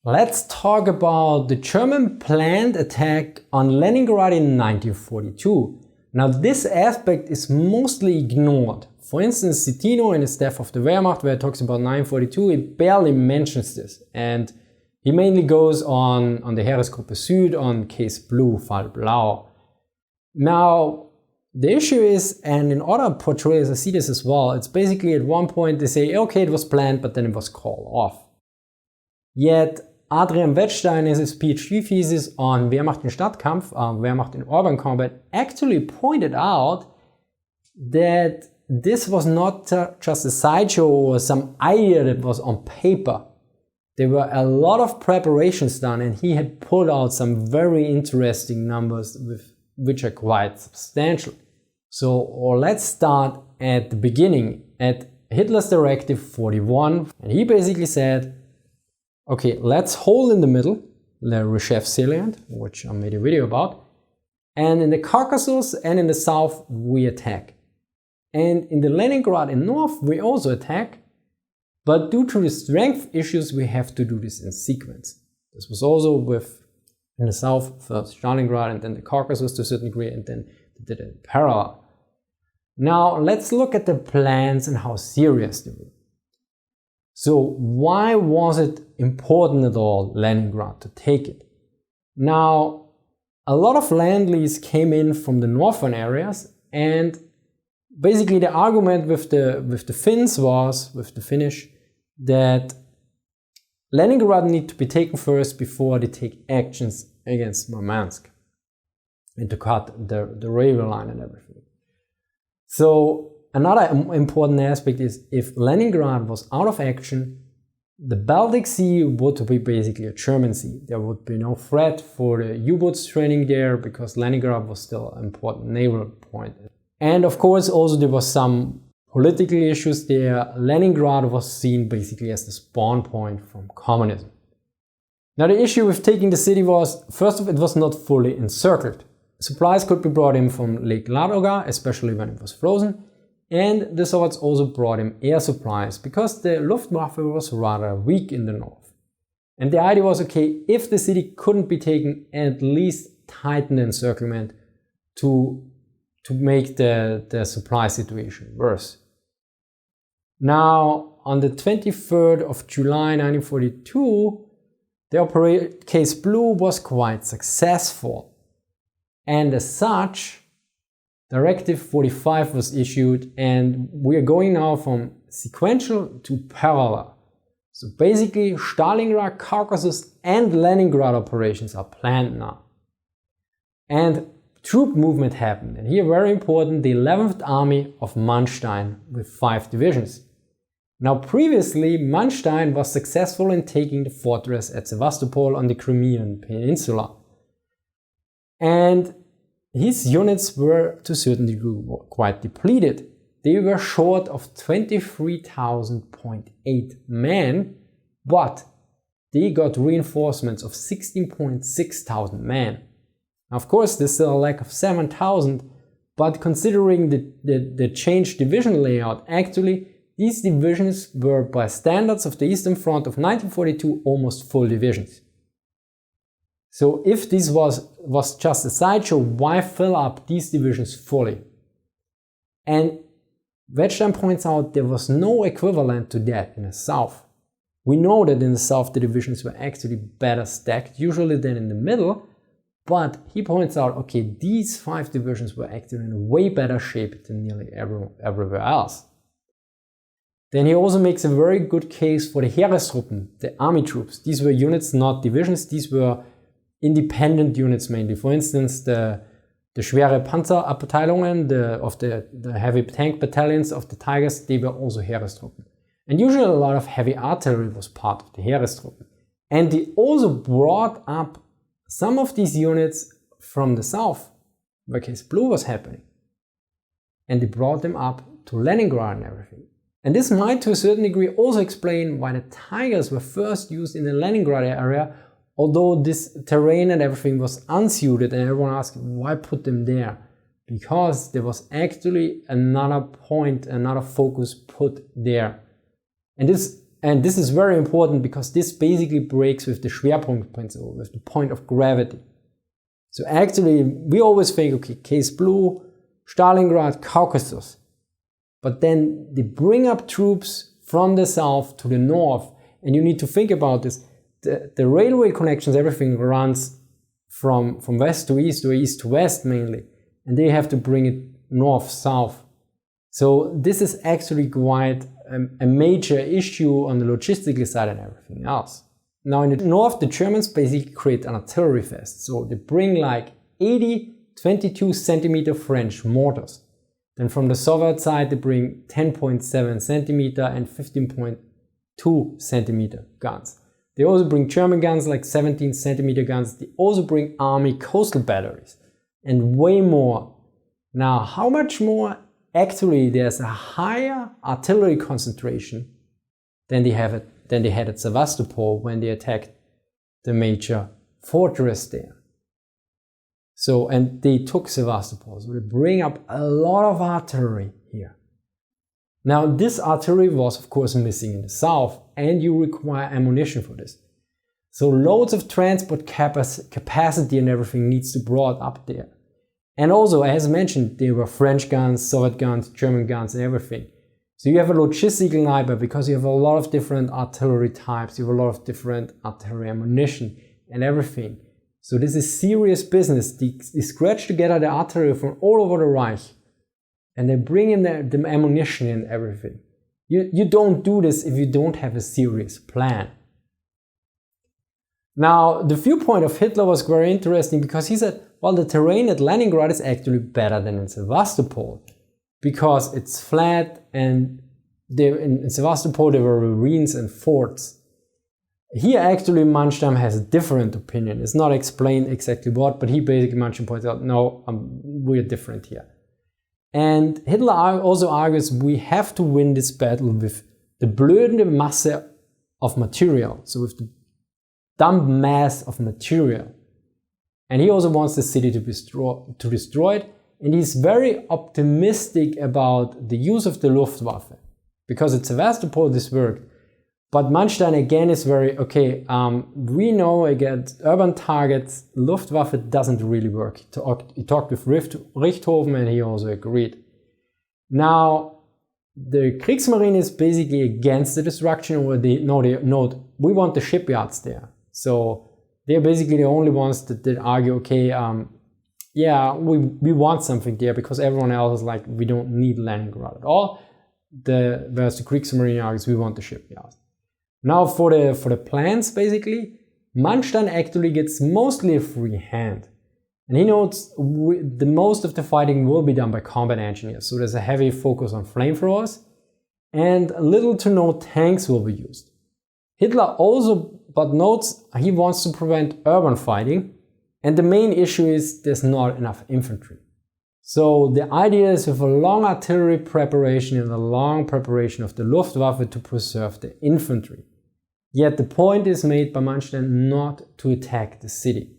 Let's talk about the German planned attack on Leningrad in 1942. Now this aspect is mostly ignored. For instance, Citino in his Death of the Wehrmacht, where he talks about 1942, he barely mentions this. And he mainly goes on the Heeresgruppe Süd, on Case Blue, Fall Blau. Now, the issue is, and in other portrayals I see this as well, it's basically at one point they say, okay, it was planned, but then it was called off. Yet, Adrian Wettstein, in his PhD thesis on Wehrmacht in Stadtkampf, Wehrmacht in urban combat, actually pointed out that this was not just a sideshow or some idea that was on paper. There were a lot of preparations done, and he had pulled out some very interesting numbers which are quite substantial. So let's start at the beginning, at Hitler's Directive 41, and he basically said, okay, let's hold in the middle, the Rzhev salient, which I made a video about, and in the Caucasus and in the south we attack. And in the Leningrad in north we also attack, but due to the strength issues we have to do this in sequence. This was also with, in the south, first Stalingrad and then the Caucasus to a certain degree, and then they did it in parallel. Now let's look at the plans and how serious they were. So why was it important at all, Leningrad, to take it? Now, a lot of land lease came in from the northern areas, and basically the argument with the Finns was, with the Finnish, that Leningrad need to be taken first before they take actions against Murmansk and to cut the railway line and everything. So another important aspect is, if Leningrad was out of action, the Baltic Sea would be basically a German sea. There would be no threat for the U-boats training there because Leningrad was still an important naval point. And of course also there was some political issues there. Leningrad was seen basically as the spawn point from communism. Now the issue with taking the city was, first of all, it was not fully encircled. Supplies could be brought in from Lake Ladoga, especially when it was frozen. And the Soviets also brought in air supplies because the Luftwaffe was rather weak in the north. And the idea was, okay, if the city couldn't be taken, at least tighten the encirclement to make the supply situation worse. Now, on the 23rd of July 1942, the Case Blue was quite successful. And as such, Directive 45 was issued, and we are going now from sequential to parallel. So basically, Stalingrad, Caucasus and Leningrad operations are planned now. And troop movement happened, and here very important, the 11th Army of Manstein with 5 divisions. Now previously, Manstein was successful in taking the fortress at Sevastopol on the Crimean Peninsula. And his units were to a certain degree quite depleted. They were short of 23,000.8 men, but they got reinforcements of 16,600 men. Of course, there's still a lack of 7,000, but considering the changed division layout, actually, these divisions were, by standards of the Eastern Front of 1942, almost full divisions. So if this was just a sideshow, why fill up these divisions fully? And Wettstein points out there was no equivalent to that in the south. We know that in the south the divisions were actually better stacked, usually than in the middle, but he points out, okay, these 5 divisions were actually in a way better shape than nearly everywhere else. Then he also makes a very good case for the Heeresgruppen, the army troops. These were units, not divisions. These were independent units mainly. For instance, the schwere Panzerabteilungen, the heavy tank battalions of the Tigers, they were also Heeresgruppen. And usually a lot of heavy artillery was part of the Heeresgruppen. And they also brought up some of these units from the south, where Case Blue was happening. And they brought them up to Leningrad and everything. And this might to a certain degree also explain why the Tigers were first used in the Leningrad area, although this terrain and everything was unsuited, and everyone asked, why put them there? Because there was actually another point, another focus put there. And this and this is very important because this basically breaks with the Schwerpunkt principle, with the point of gravity. So actually, we always think, okay, case blue, Stalingrad, Caucasus. But then they bring up troops from the south to the north, and you need to think about this. The railway connections, everything runs from west to east or east to west mainly, and they have to bring it north-south. So this is actually quite a major issue on the logistical side and everything else. Now in the north, the Germans basically create an artillery fest. So they bring like 80 22 centimeter French mortars. Then from the Soviet side, they bring 10.7 centimeter and 15.2 centimeter guns. They also bring German guns like 17 centimeter guns. They also bring army coastal batteries and way more. Now, how much more? Actually, there's a higher artillery concentration than they had at Sevastopol when they attacked the major fortress there. So, and they took Sevastopol, so they bring up a lot of artillery here. Now, this artillery was of course missing in the south, and you require ammunition for this. So loads of transport capacity and everything needs to be brought up there. And also, as mentioned, there were French guns, Soviet guns, German guns and everything. So you have a logistical nightmare because you have a lot of different artillery types, you have a lot of different artillery ammunition and everything. So this is serious business. They scratch together the artillery from all over the Reich and they bring in the ammunition and everything. You don't do this if you don't have a serious plan. Now, the viewpoint of Hitler was very interesting because he said, well, the terrain at Leningrad is actually better than in Sevastopol because it's flat and in Sevastopol there were ruins and forts. Here actually Manstein has a different opinion. It's not explained exactly what, but he basically Manstein points out, no, we're different here. And Hitler also argues we have to win this battle with the blöde Masse of material, so with the dumb mass of material. And he also wants the city to be destroyed, and he's very optimistic about the use of the Luftwaffe. Because at Sevastopol this worked. But Manstein again is very, okay, we know against urban targets, Luftwaffe doesn't really work. He talked with Richthofen and he also agreed. Now, the Kriegsmarine is basically against the destruction, or we want the shipyards there. So they're basically the only ones that argue, okay, yeah, we want something there because everyone else is like, we don't need Leningrad at all. Whereas the Kriegsmarine argues, we want the shipyards. Now for the plans, basically, Manstein actually gets mostly a free hand. And he notes the most of the fighting will be done by combat engineers. So there's a heavy focus on flamethrowers and little to no tanks will be used. Hitler also but notes he wants to prevent urban fighting. And the main issue is there's not enough infantry. So the idea is with a long artillery preparation and a long preparation of the Luftwaffe to preserve the infantry. Yet the point is made by Manstein not to attack the city.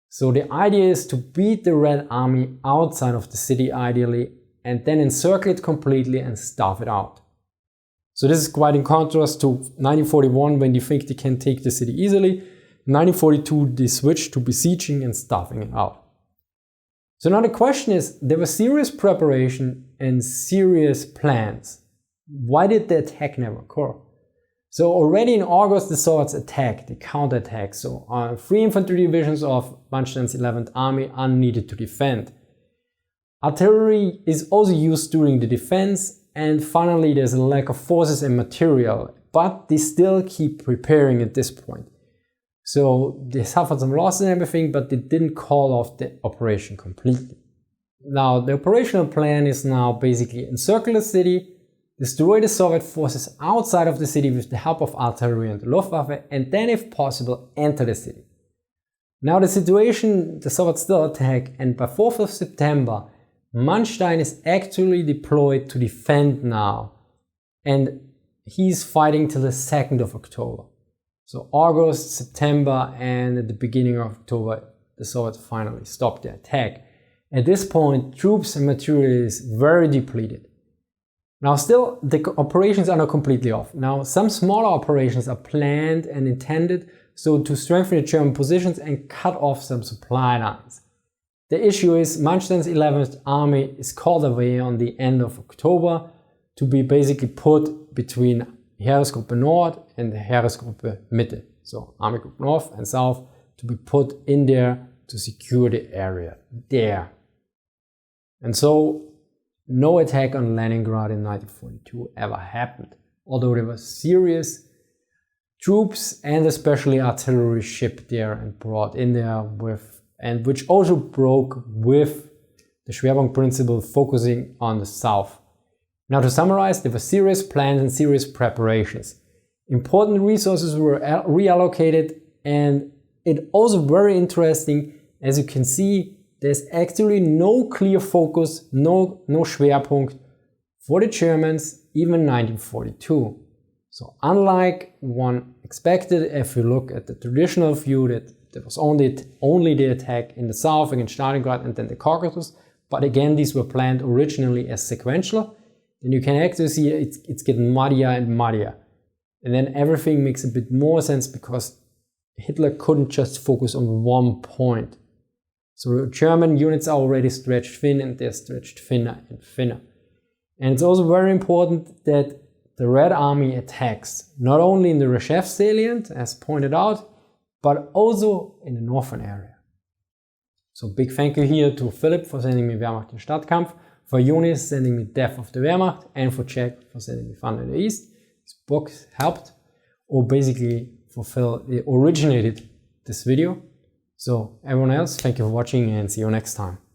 So the idea is to beat the Red Army outside of the city ideally and then encircle it completely and starve it out. So this is quite in contrast to 1941 when they think they can take the city easily. In 1942 they switch to besieging and starving it out. So now the question is, there was serious preparation and serious plans. Why did the attack never occur? So already in August the Soviets attacked, they counterattacked. So 3 infantry divisions of Manstein's 11th Army are needed to defend. Artillery is also used during the defense, and finally there's a lack of forces and material, but they still keep preparing at this point. So they suffered some losses and everything, but they didn't call off the operation completely. Now the operational plan is now basically encircle the city, destroy the Soviet forces outside of the city with the help of artillery and the Luftwaffe, and then if possible enter the city. Now the situation, the Soviets still attack, and by 4th of September Manstein is actually deployed to defend now, and he's fighting till the 2nd of October. So August, September, and at the beginning of October, the Soviets finally stopped the attack. At this point, troops and material is very depleted. Now still, the operations are not completely off. Now some smaller operations are planned and intended so to strengthen the German positions and cut off some supply lines. The issue is Manstein's 11th Army is called away on the end of October to be basically put between Heeresgruppe Nord and the Heeresgruppe Mitte. So Army Group North and South to be put in there to secure the area there. And so no attack on Leningrad in 1942 ever happened, although there were serious troops and especially artillery shipped there and brought in there and which also broke with the Schwerpunkt principle, focusing on the south. Now to summarize, there were serious plans and serious preparations. Important resources were reallocated, and it also very interesting, as you can see, there's actually no clear focus, no Schwerpunkt for the Germans, even in 1942. So unlike one expected, if you look at the traditional view that there was only the attack in the south against Stalingrad and then the Caucasus, but again these were planned originally as sequential, then you can actually see it's getting muddier and muddier. And then everything makes a bit more sense because Hitler couldn't just focus on one point. So German units are already stretched thin and they're stretched thinner and thinner. And it's also very important that the Red Army attacks not only in the Reshef salient, as pointed out, but also in the northern area. So big thank you here to Philip for sending me Wehrmacht in Stadtkampf, for Jonas sending me Death of the Wehrmacht, and for Jack for sending me Fun in the East. This book helped, or basically for Phil, it originated this video. So everyone else, thank you for watching and see you next time.